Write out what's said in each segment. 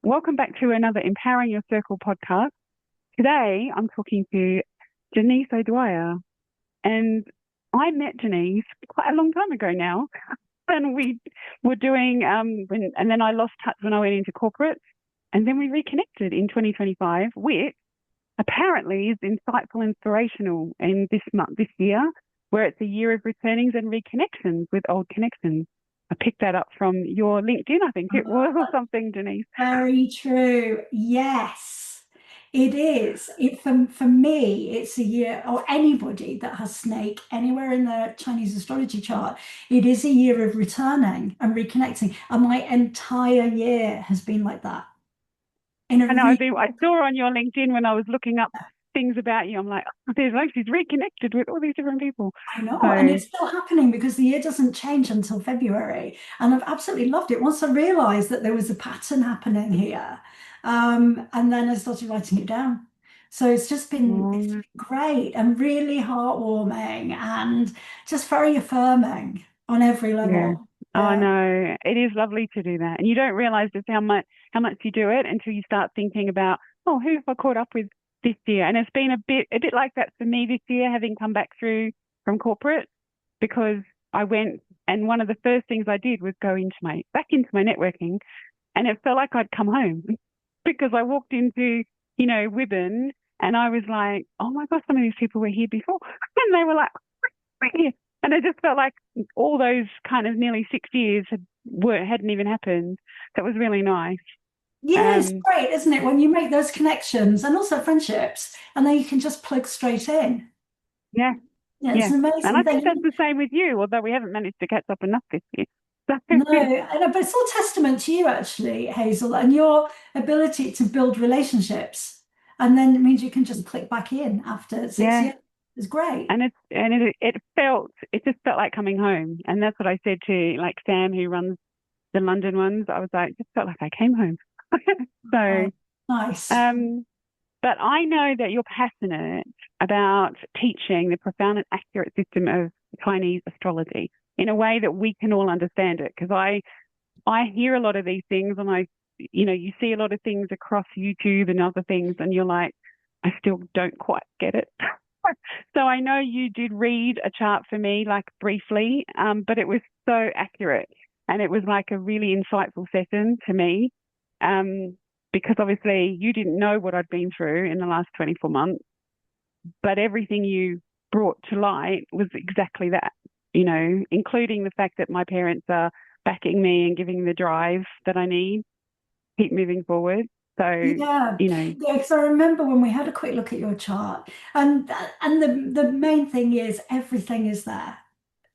Welcome back to another Empowering Your Circle podcast. Today, I'm talking to Denise O'Dwyer, and I met Denise quite a long time ago now, and we were doing and then I lost touch when I went into corporate, and then we reconnected in 2025, which apparently is insightful, inspirational in this year, where it's a year of returnings and reconnections with old connections. I picked that up from your LinkedIn, I think it was, or something, Denise. Very true. Yes, it is. For me, it's a year, or anybody that has snake anywhere in the Chinese astrology chart, it is a year of returning and reconnecting. And my entire year has been like that. In a I know. re I saw on your LinkedIn when I was looking up things about you. I'm like, oh, there's like she's reconnected with all these different people. I know, and So it's still happening because the year doesn't change until February. And I've absolutely loved it. Once I realized that there was a pattern happening here, and then I started writing it down. So it's mm, been great and really heartwarming and just very affirming on every yeah, level. I Yeah. know it is lovely to do that, and you don't realize just how much you do it until you start thinking about, oh, who have I caught up with this year? And it's been a bit like that for me this year, having come back through from corporate, because I went, and one of the first things I did was go back into my networking, and it felt like I'd come home because I walked into, Wibbon, and I was like, oh my gosh, some of these people were here before. And they were like, we're here. And it just felt like all those kind of nearly 6 years hadn't even happened. So it was really nice. Yeah, it's Um, great, isn't it? When you make those connections and also friendships, and then you can just plug straight in. yeah, Yeah, it's yeah. an And I amazing think that's thing. the same with you, although we haven't managed to catch up enough this year. So, No, but it's all testament to you, actually, Hazel, and your ability to build relationships. And then it means you can just click back in after six yeah. years. It's great. It just felt like coming home. And that's what I said to like Sam, who runs the London ones. I was like, just felt like I came home. So, Oh, nice. um, but I know that you're passionate about teaching the profound and accurate system of Chinese astrology in a way that we can all understand it. Because I hear a lot of these things, and you see a lot of things across YouTube and other things, and you're like, I still don't quite get it. So I know you did read a chart for me, like briefly, but it was so accurate, and it was like a really insightful session to me, um, because obviously you didn't know what I'd been through in the last 24 months, but everything you brought to light was exactly that, including the fact that my parents are backing me and giving me the drive that I need, keep moving forward. So, Yeah, you know, yeah, because I remember when we had a quick look at your chart, and the main thing is everything is there.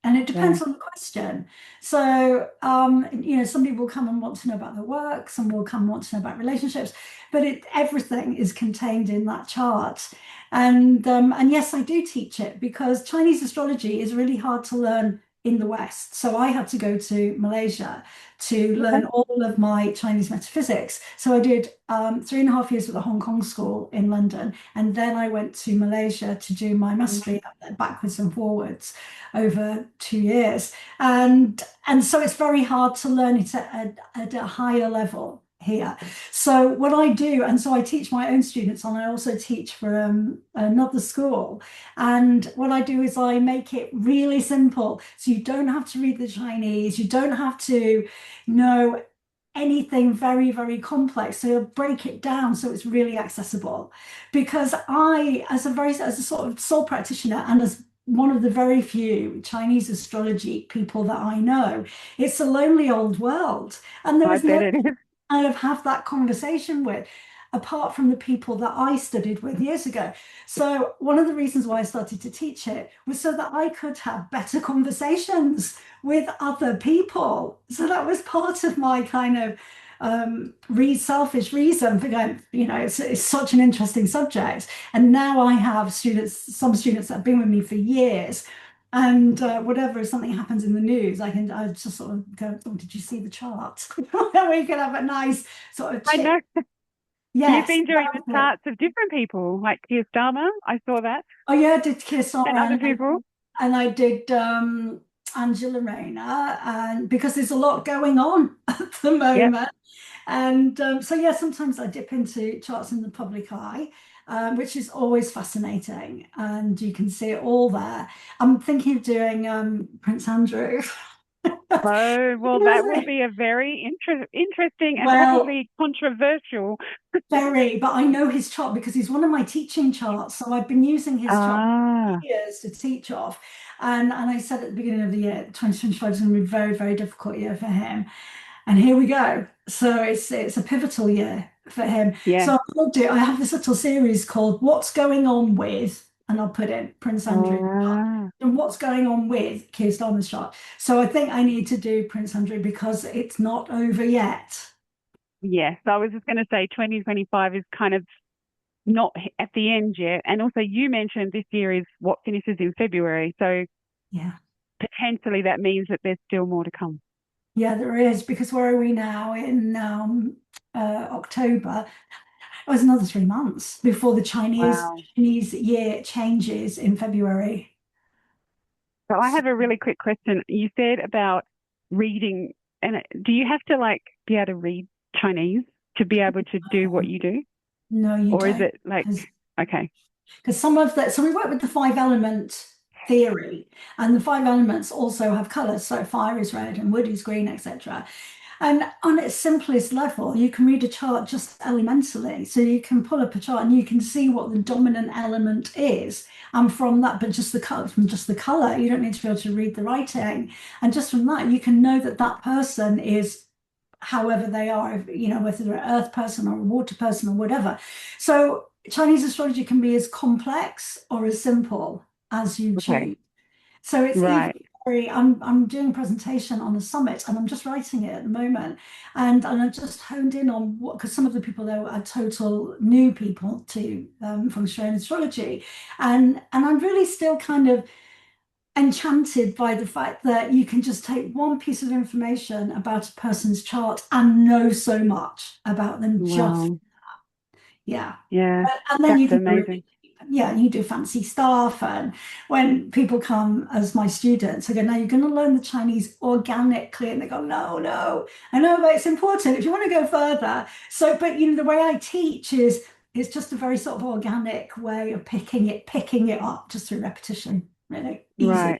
And it yeah, depends on the question. So, somebody will come and want to know about their work, some will come and want to know about relationships, but everything is contained in that chart. And yes, I do teach it because Chinese astrology is really hard to learn in the West. So I had to go to Malaysia to okay, learn all of my Chinese metaphysics. So I did 3.5 years at the Hong Kong school in London, and then I went to Malaysia to do my mastery backwards and forwards over 2 years. And so it's very hard to learn it at a higher level here. So what I do, and so I teach my own students, and I also teach for another school. And what I do is I make it really simple. So you don't have to read the Chinese, you don't have to know anything very, very complex. So you'll break it down so it's really accessible. Because as a sort of sole practitioner and as one of the very few Chinese astrology people that I know, it's a lonely old world. And there I is bet no it is. kind of have that conversation with, apart from the people that I studied with years ago. So one of the reasons why I started to teach it was so that I could have better conversations with other people. So that was part of my kind of selfish reason for going, it's such an interesting subject. And now I have some students that have been with me for years. And whatever, if something happens in the news, I just sort of go, oh, did you see the chart? And we can have a nice sort of I chit. know you've Yes, been doing the exactly. charts of different people, like Keir Starmer. I saw that, Oh yeah, I did Kiss and Armor other people. and I did Angela Rayner, and because there's a lot going on at the Yep. moment. And so, yeah, sometimes I dip into charts in the public eye, which is always fascinating. And you can see it all there. I'm thinking of doing Prince Andrew. Oh, well, that will be a very interesting and Well, probably controversial. very, but I know his chart because he's one of my teaching charts. So I've been using his chart for Ah, years to teach off. And I said at the beginning of the year, 2025 is going to be a very, very difficult year for him. And here we go. So it's a pivotal year for him. yeah. So I have this little series called What's Going On With, and I'll put in Prince Andrew Ah, and what's going on with Keir Starmer's chart. So I think I need to do Prince Andrew because it's not over yet. yes. I was just going to say 2025 is kind of not at the end yet. And also, you mentioned this year is what finishes in February. So Yeah. potentially that means that there's still more to come. Yeah, there is, because where are we now in October? It was another 3 months before the Wow. Chinese year changes in February. So I So, have a really quick question. You said about reading, and do you have to like be able to read Chinese to be able to do what you do? no, you Or is don't, it like, okay, because some of that, so we work with the five element theory, and the five elements also have colors. So fire is red and wood is green, etc. And on its simplest level, you can read a chart just elementally. So you can pull up a chart and you can see what the dominant element is. And from that, but just the color, from just the color, you don't need to be able to read the writing. And just from that, you can know that that person is however they are, whether they're an earth person or a water person or whatever. So Chinese astrology can be as complex or as simple as you okay, choose. So it's even right. very, I'm doing a presentation on a summit and I'm just writing it at the moment. And I just honed in on what, because some of the people there are total new people to Feng Shui and astrology. And I'm really still kind of enchanted by the fact that you can just take one piece of information about a person's chart and know so much about them just, Wow. yeah. Yeah, And then you that's can go really amazing. deep. Yeah, you do fancy stuff. And when people come as my students, I go, now you're going to learn the Chinese organically. And they go, no, no. I know, but it's important if you want to go further. So, but the way I teach is it's just a very sort of organic way of picking it up just through repetition. Really Right. easy.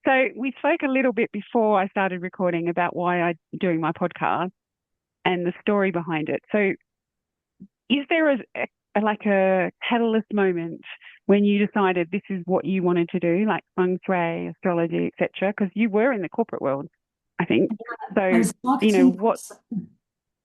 So we spoke a little bit before I started recording about why I'm doing my podcast and the story behind it. So is there like a catalyst moment when you decided this is what you wanted to do, like feng shui, astrology, etc.? Because you were in the corporate world, I think. I So, was a marketing what? person.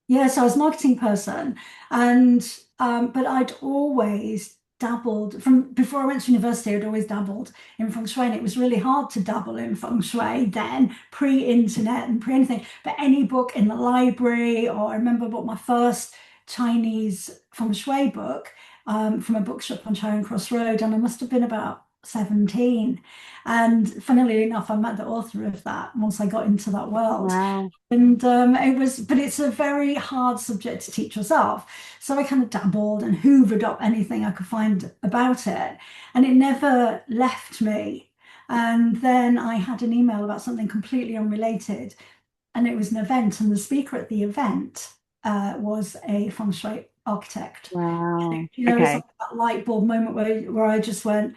Yes, I was a marketing person, and but I'd always dabbled from before I went to university. I'd always dabbled in feng shui, and it was really hard to dabble in feng shui then, pre-internet and pre-anything. But any book in the library, or I remember I bought my first Chinese feng shui book from a bookshop on Charing Cross Road, and I must have been about 17. And funnily enough, I met the author of that once I got into that world. Wow. And but it's a very hard subject to teach yourself. So I kind of dabbled and hoovered up anything I could find about it. And it never left me. And then I had an email about something completely unrelated. And it was an event. And the speaker at the event was a feng shui architect. Wow. It's like Okay. that light bulb moment where I just went,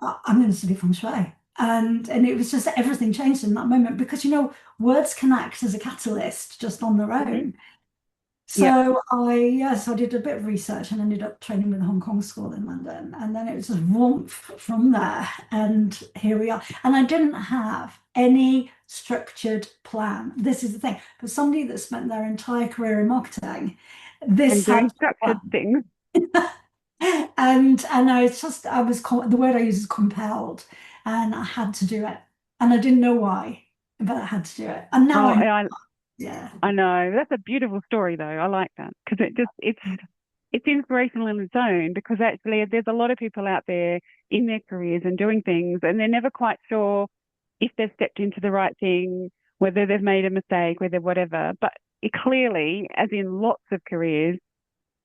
I'm going to study feng shui. And it was just everything changed in that moment because words can act as a catalyst just on their Hmm. own. Yep. So I did a bit of research and ended up training with the Hong Kong School in London. And then it was just warmth from there. And here we are. And I didn't have any structured plan. This is the thing. For somebody that spent their entire career in marketing, And this had doing a structured plan. things. And I was the word I use is compelled, and I had to do it, and I didn't know why, but I had to do it, and now Oh, I know. I Yeah, I know. That's a beautiful story, though. I like that because it's inspirational in its own. Because actually, there's a lot of people out there in their careers and doing things, and they're never quite sure if they've stepped into the right thing, whether they've made a mistake, whether whatever. But it clearly, as in lots of careers,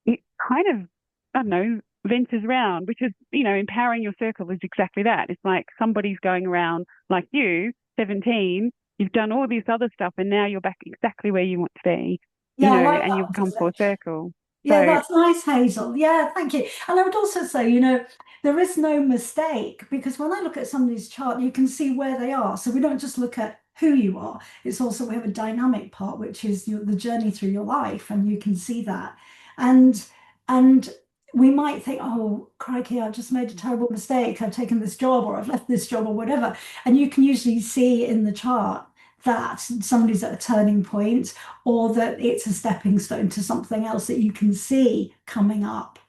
it kind of, I don't know, ventures around, which is, empowering your circle is exactly that. It's like somebody's going around like you, 17, you've done all this other stuff, and now you're back exactly where you want to be. Yeah, I like and that you've come one. full circle. Yeah, So, that's nice, Hazel. Yeah, thank you. And I would also say, there is no mistake because when I look at somebody's chart, you can see where they are. So we don't just look at who you are. It's also we have a dynamic part, which is the journey through your life, and you can see that. And and we might think, oh, crikey, I've just made a terrible mistake. I've taken this job or I've left this job or whatever. And you can usually see in the chart that somebody's at a turning point or that it's a stepping stone to something else that you can see coming up.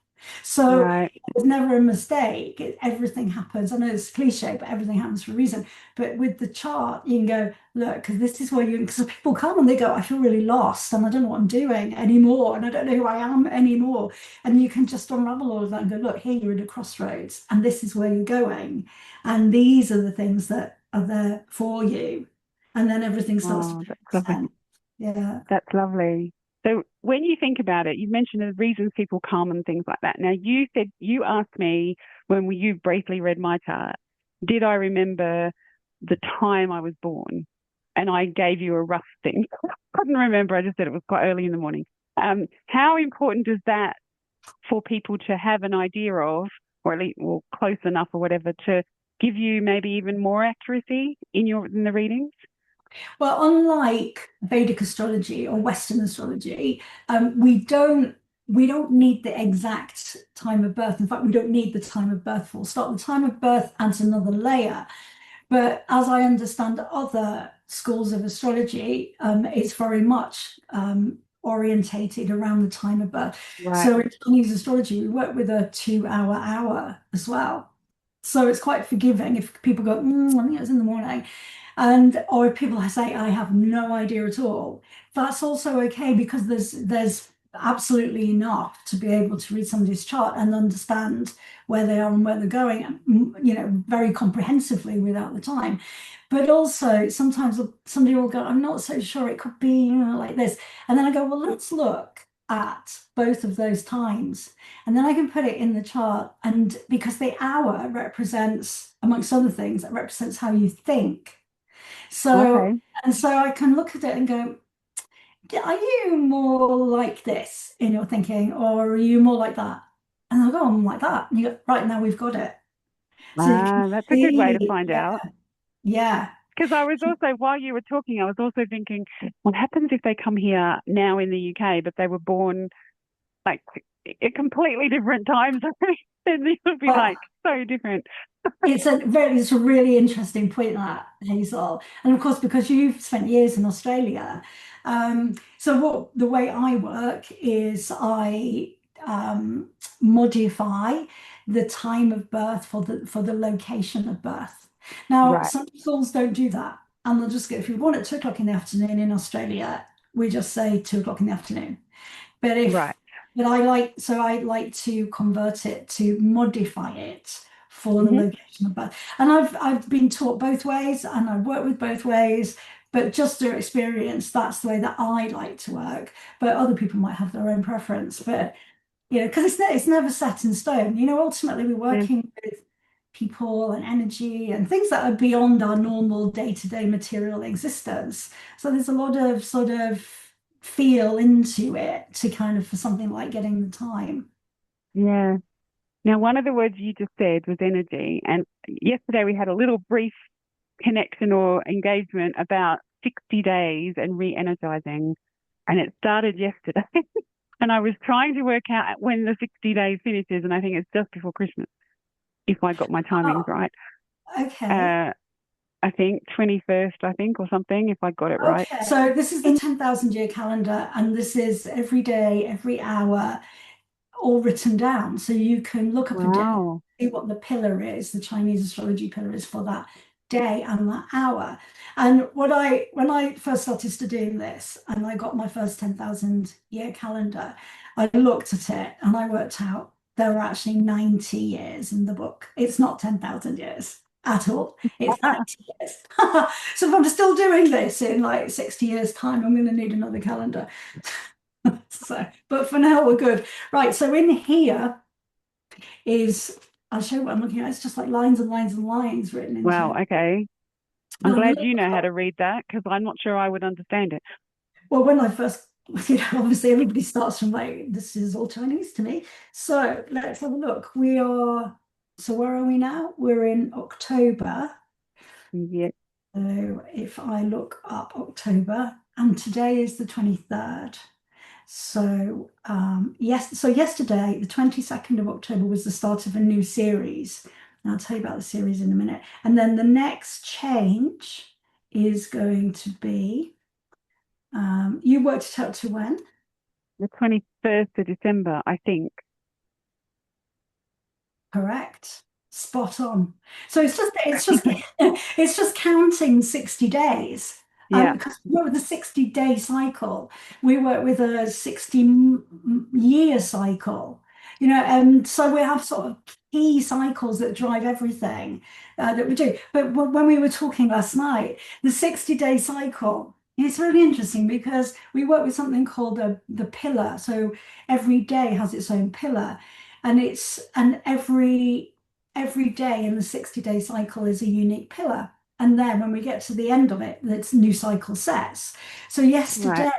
So right. there's never a mistake. Everything happens. I know it's cliche, but everything happens for a reason. But with the chart, you can go, look, because this is where because people come and they go, I feel really lost and I don't know what I'm doing anymore. And I don't know who I am anymore. And you can just unravel all of that and go, look, here you're at a crossroads and this is where you're going. And these are the things that are there for you. And then everything starts to Oh, make that's lovely. sense. Yeah. That's lovely. So when you think about it, you mentioned the reasons people come and things like that. Now you said you asked me when you briefly read my chart, did I remember the time I was born? And I gave you a rough thing. I couldn't remember. I just said it was quite early in the morning. How important is that for people to have an idea of, or at least, well, close enough or whatever, to give you maybe even more accuracy in the readings? Well, unlike Vedic astrology or Western astrology, we don't need the exact time of birth. In fact, we don't need the time of birth full stop. The time of birth adds another layer. But as I understand other schools of astrology, it's very much orientated around the time of birth. Right. So in Chinese astrology, we work with a 2 hour hour as well. So it's quite forgiving if people go, I think it was in the morning. And or if people say, I have no idea at all. That's also okay because there's absolutely enough to be able to read somebody's chart and understand where they are and where they're going, very comprehensively without the time. But also sometimes somebody will go, I'm not so sure it could be, like this. And then I go, well, let's look at both of those times. And then I can put it in the chart. And because the hour represents, amongst other things, it represents how you think. So, Okay. and so I can look at it and go, are you more like this in your thinking, or are you more like that? And I'll go, I'm like that. And you go, right, now we've got it. So you can That's a good way to see, find out. yeah. Because I was also, while you were talking, I was also thinking, what happens if they come here now in the UK, but they were born like at completely different times? Then it would be Well, like so different. it's a really interesting point that Hazel, and of course because you've spent years in Australia. So what the way I work is I modify the time of birth for the location of birth. Now Right, some schools don't do that, and they'll just go if you want at 2 o'clock in the afternoon in Australia, we just say 2 o'clock in the afternoon. But if right. but I like to convert it to modify it for the Hmm. location of birth. And I've been taught both ways and I've worked with both ways, but just through experience, that's the way that I like to work. But other people might have their own preference. But because it's never set in stone. Ultimately we're Yeah. working with people and energy and things that are beyond our normal day-to-day material existence. So there's a lot of sort of feel into it to kind of for something like getting the time. Yeah. Now, one of the words you just said was energy. And yesterday we had a little brief connection or engagement about 60 days and re energizing. And it started yesterday. And I was trying to work out when the 60 days finishes. And I think it's just before Christmas, if I got my timings Oh, right. okay. Uh, I think 21st, I think, or something, if I got it right. Okay. So this is the 10,000 year calendar, and this is every day, every hour, all written down. So you can look up a day, Wow. see what the pillar is, the Chinese astrology pillar is for that day and that hour. And when I first started studying this and I got my first 10,000 year calendar, I looked at it and I worked out there were actually 90 years in the book. It's not 10,000 years at all. It's 90 years. So if I'm still doing this in like 60 years time, I'm going to need another calendar. So, but for now we're good. Right, so in here is, I'll show you what I'm looking at. It's just like lines and lines and lines written Wow. into. Okay. I'm And glad you know how to read that because I'm not sure I would understand it. well, when I first obviously everybody starts from like, this is all Chinese to me. So let's have a look. So where are we now? We're in October. Yeah. So if I look up October, and today is the 23rd. So yes, so yesterday, the 22nd of October was the start of a new series. And I'll tell you about the series in a minute. And then the next change is going to be, you worked it out to when? The 21st of December, I think. Correct. Spot on. So it's just counting 60 days. Yeah. Because we work with a 60-day cycle. We work with a 60-year cycle. And so we have sort of key cycles that drive everything that we do. But when we were talking last night, the 60-day cycle, it's really interesting because we work with something called the pillar. So every day has its own pillar. And every day in the 60-day cycle is a unique pillar. And then when we get to the end of it, that's new cycle sets. So Right. yesterday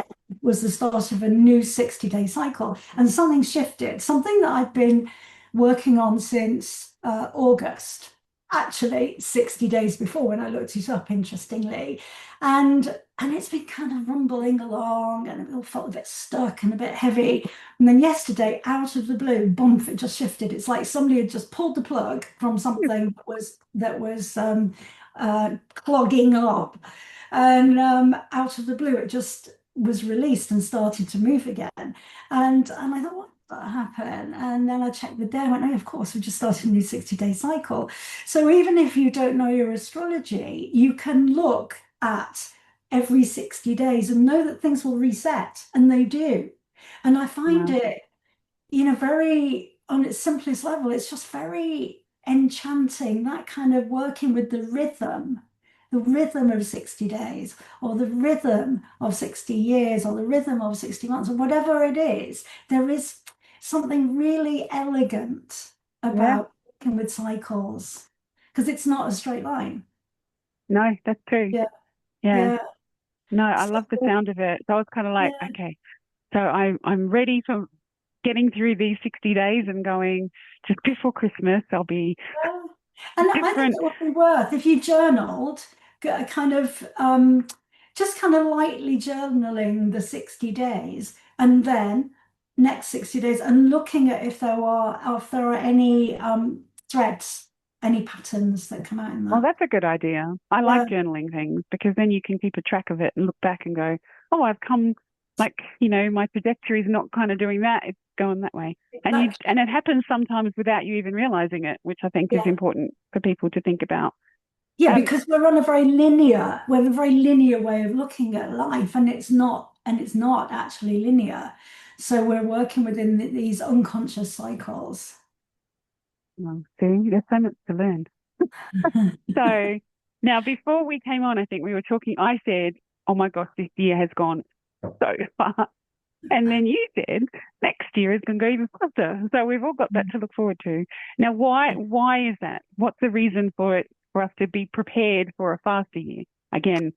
was the start of a new 60-day cycle, and something shifted, something that I've been working on since August, actually 60 days before when I looked it up, interestingly. And it's been kind of rumbling along, and it all felt a bit stuck and a bit heavy. And then yesterday, out of the blue, boom, it just shifted. It's like somebody had just pulled the plug from something that was clogging up. And out of the blue, it just was released and started to move again. And I thought, what did that happen? And then I checked the day. I went, oh, of course, we just started a new 60-day cycle. So even if you don't know your astrology, you can look at every 60 days and know that things will reset, and they do. And I find Wow. it, very on its simplest level, it's just very enchanting, that kind of working with the rhythm of 60 days, or the rhythm of 60 years, or the rhythm of 60 months, or whatever it is. There is something really elegant Yeah. about working with cycles because it's not a straight line. No, that's true. Yeah, Yeah. yeah. No, I So, love the sound of it. So I was kind of like, yeah. okay, so I'm ready for getting through these 60 days and going just before Christmas, I'll be Yeah. And I think different. it would be worth if you journaled, kind of just kind of lightly journaling the 60 days, and then next 60 days and looking at if there are any threads, any patterns that come out in Well, that. that's a good idea. I like Yeah, journaling things because then you can keep a track of it and look back and go, oh, I've come like, my trajectory is not kind of doing that. It's going that way. exactly. And it happens sometimes without you even realizing it, which I think is Yeah. important for people to think about. Yeah, Um, because we have a very linear way of looking at life, and it's not actually linear. So we're working within these unconscious cycles. well, see, there's so much to learn. So now, before we came on, I think we were talking. I said, "Oh my gosh, this year has gone so far," and then you said, "Next year is going to go even faster." So we've all got that to look forward to. Now, why is that? What's the reason for it for us to be prepared for a faster year again?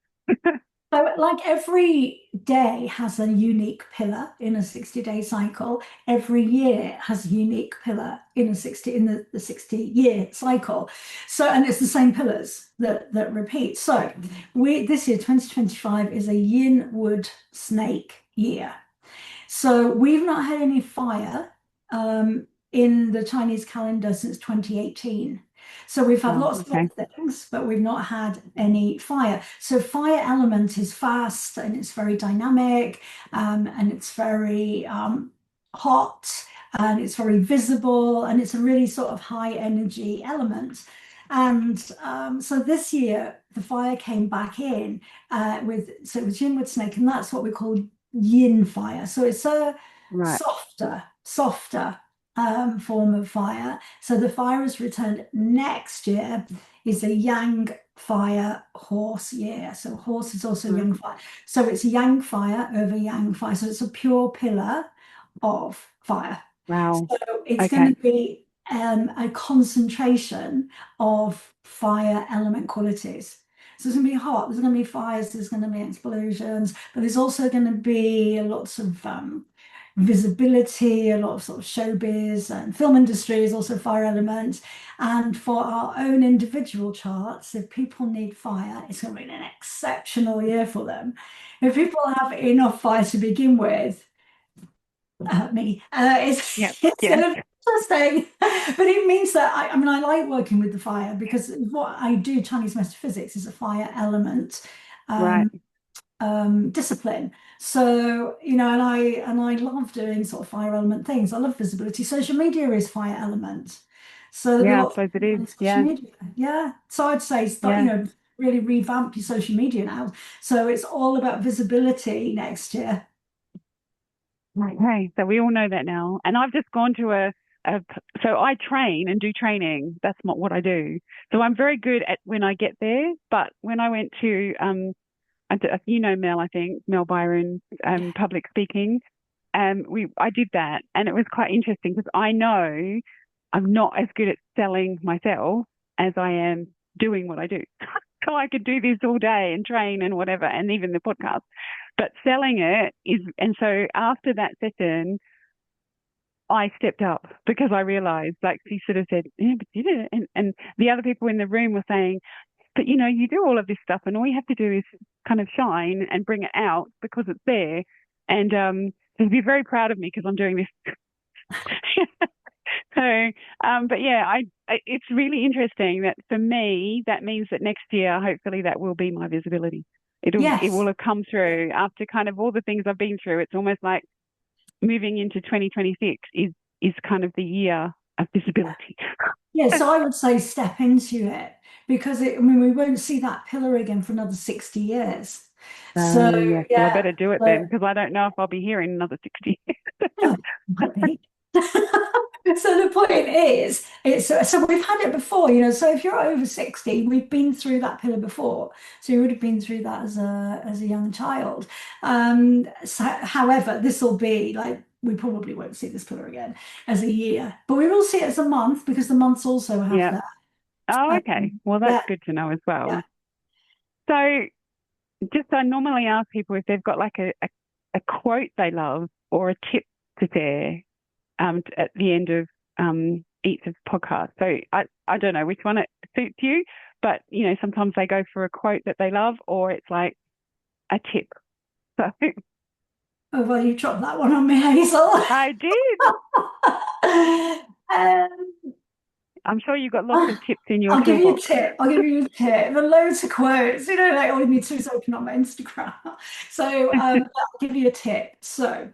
So, like every day has a unique pillar in a 60-day cycle. Every year has a unique pillar in the 60-year cycle. So, and it's the same pillars that repeat. So, we this year, 2025, is a yin wood snake year. So we've not had any fire in the Chinese calendar since 2018. So we've had Oh, lots of okay. other things, but we've not had any fire. So fire element is fast and it's very dynamic, and it's very hot, and it's very visible, and it's a really sort of high energy element. And so this year the fire came back in so it was Yin with snake, and that's what we call yin fire. So it's a Right. softer form of fire. So the fire is returned next year is a yang fire horse year. So horse is also Right. yang fire. So it's yang fire over yang fire. So it's a pure pillar of fire. Wow. So it's going Okay. to be a concentration of fire element qualities. So it's going to be hot. There's going to be fires. There's going to be explosions, but there's also going to be lots of visibility, a lot of sort of showbiz, and film industry is also fire element. And for our own individual charts, if people need fire, it's going to be an exceptional year for them. If people have enough fire to begin with, Yep. it's Yeah. going to be interesting. But it means that I mean, I like working with the fire because what I do, Chinese metaphysics, is a fire element Right. um, discipline. So, and I love doing sort of fire element things. I love visibility. Social media is fire element. So there'll be Yeah, I lots suppose it is. on social Yeah. media. Yeah. So I'd say start, Yeah. really revamp your social media now. So it's all about visibility next year. Okay. So we all know that now. And I've just gone to so I train and do training. That's not what I do. So I'm very good at when I get there. But when I went to, Mel, I think, Mel Byron, public speaking, I did that. And it was quite interesting because I know I'm not as good at selling myself as I am doing what I do. So I could do this all day and train and whatever, and even the podcast. But selling it is, and so after that session, I stepped up because I realized, like she sort of said, yeah, but you did it. And the other people in the room were saying, but you do all of this stuff and all you have to do is kind of shine and bring it out because it's there. And they'd be very proud of me because I'm doing this. So, but yeah, it's really interesting that for me, that means that next year, hopefully, that will be my visibility. It Yes. will have come through after kind of all the things I've been through. It's almost like moving into 2026 is kind of the year of visibility. Yeah, so I would say step into it because I mean, we won't see that pillar again for another 60 years. So, Oh yes, well I yeah, better do it then so, because I don't know if I'll be here in another 60 oh, might be. So the point is, so we've had it before, So if you're over 60, we've been through that pillar before. So you would have been through that as a young child. So, however, this will be like we probably won't see this pillar again as a year, but we will see it as a month because the months also have Yeah. that. Oh, okay. Well, that's Yeah, good to know as yeah. well. So, just I normally ask people if they've got like a quote they love or a tip to share at the end of each of the podcasts. So I don't know which one it suits you, but sometimes they go for a quote that they love or it's like a tip. So Oh, well, you dropped that one on me, Hazel. I did. Um, I'm sure you've got lots of tips in your I'll give you a toolbox. tip. I'll give you a tip. There are loads of quotes. Like all you need to do is open up my Instagram. So I'll give you a tip. So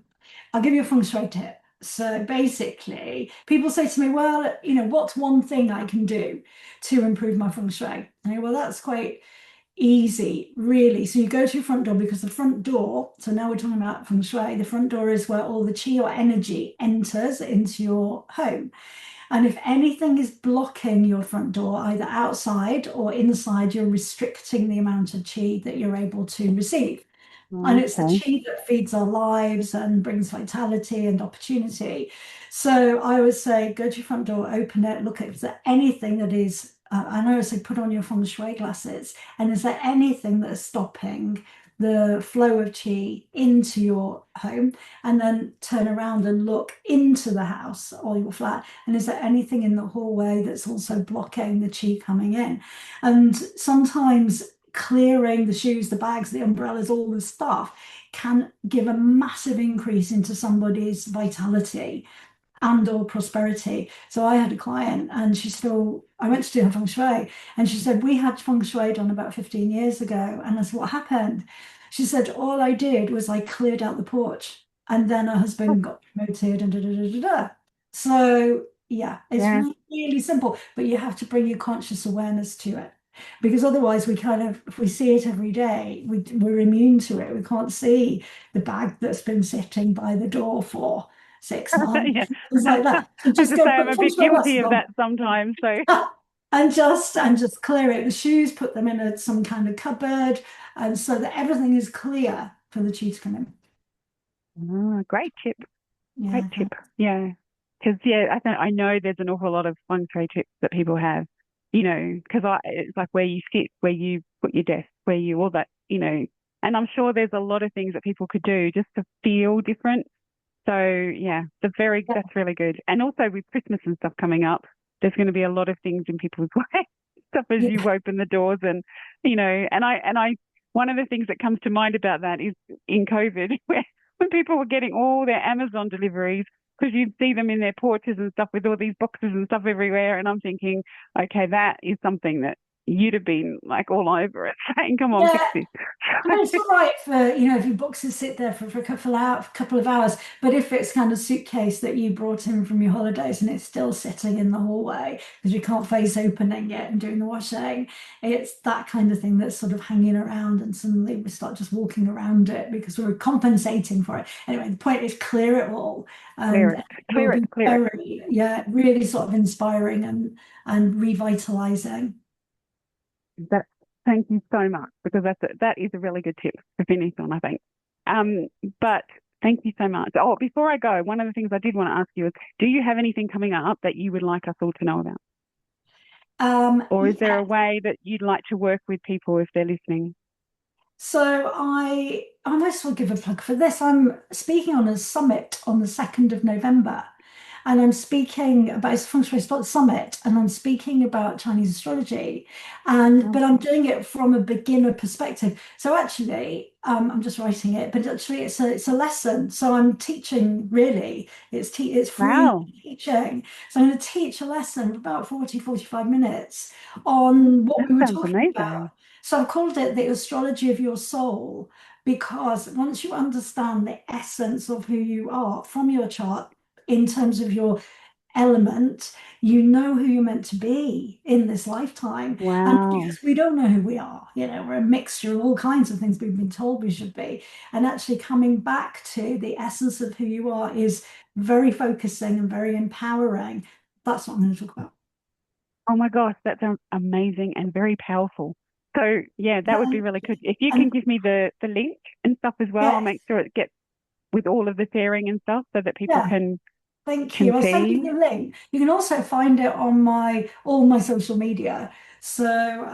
I'll give you a feng shui tip. So basically, people say to me, well, what's one thing I can do to improve my feng shui? And I go, well, that's quite easy, really. So you go to your front door because the front door, so now we're talking about feng shui, the front door is where all the chi or energy enters into your home. And if anything is blocking your front door, either outside or inside, you're restricting the amount of chi that you're able to receive. And it's the Okay. chi that feeds our lives and brings vitality and opportunity. So I would say go to your front door, open it, look at is there anything that is, I know I say put on your feng shui glasses, and is there anything that is stopping the flow of chi into your home? And then turn around and look into the house or your flat. And is there anything in the hallway that's also blocking the chi coming in? And sometimes clearing the shoes, the bags, the umbrellas, all the stuff can give a massive increase into somebody's vitality and or prosperity. So I had a client and I went to do her feng shui and she said, we had feng shui done about 15 years ago. And I said, what happened? She said, all I did was I cleared out the porch and then her husband got promoted and da da da da da. So yeah, it's Yeah. really, really simple, but you have to bring your conscious awareness to it. Because otherwise, if we see it every day, we're immune to it. We can't see the bag that's been sitting by the door for 6 months, Yeah. things like that. So As just I go say, I'm put a feng bit shui guilty glasses of on that sometimes. So, and just clear it. The shoes, put them in some kind of cupboard, and so that everything is clear for the chi to come in. great tip. Great Yeah, tip. Yeah. Because, yeah, I know there's an awful lot of feng shui tips that people have. because it's like where you sit, where you put your desk, where you all that, and I'm sure there's a lot of things that people could do just to feel different. So yeah, that's really good. And also with Christmas and stuff coming up, there's going to be a lot of things in people's way, stuff as Yeah. you open the doors, and one of the things that comes to mind about that is in COVID, where when people were getting all their Amazon deliveries, because you'd see them in their porches and stuff with all these boxes and stuff everywhere, and I'm thinking, okay, that is something that you'd have been like all over it, saying, "Come on, Yeah, fix this." I mean, it's all right for, if your boxes sit there for a couple of hours, but if it's kind of suitcase that you brought in from your holidays and it's still sitting in the hallway because you can't face opening it and doing the washing, it's that kind of thing that's sort of hanging around and suddenly we start just walking around it because we're compensating for it. Anyway, the point is clear it all Clear and it, it will clear it, be clear it. very, yeah, really sort of inspiring and revitalizing. That Thank you so much, because that is a really good tip to finish on, I think. Um, but thank you so much. Oh, before I go, one of the things I did want to ask you is, do you have anything coming up that you would like us all to know about, or is there Yeah, a way that you'd like to work with people if they're listening? so I might as well give a plug for this. I'm speaking on a summit on the 2nd of November, and I'm speaking about it's a Feng Shui Summit, and I'm speaking about Chinese astrology, and Oh, but I'm doing it from a beginner perspective. So actually, I'm just writing it, but actually it's a lesson. So I'm teaching really. It's free wow, teaching. So I'm going to teach a lesson of about 45 minutes on what that we were sounds talking amazing. about. So I've called it the astrology of your soul because once you understand the essence of who you are from your chart in terms of your element, you know who you're meant to be in this lifetime. And Wow. because we don't know who we are, we're a mixture of all kinds of things we've been told we should be. And actually coming back to the essence of who you are is very focusing and very empowering. That's what I'm going to talk about. Oh my gosh, that sounds amazing and very powerful. So yeah, that would be Thank really you. good. If you can And give me the link and stuff as well, I'll yes, make sure it gets with all of the sharing and stuff so that people yeah. Thank you. I'll send you see. the link. You can also find it on my all my social media. So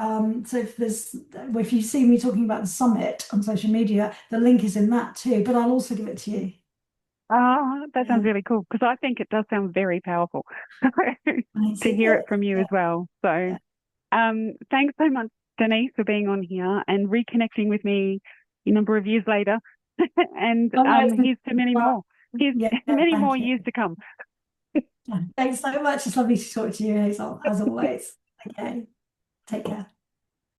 if you see me talking about the summit on social media, the link is in that too. But I'll also give it to you. Oh, that sounds Yeah, really cool, because I think it does sound very powerful to amazing. hear it from you as Yeah, well. So, yeah. thanks so much, Denise, for being on here and reconnecting with me a number of years later. And Oh, no, it's been here's to many fun. more. Here's Yeah, many more thank you. years to come. Yeah, thanks so much. It's lovely to talk to you, Hazel, as always. Okay, take care.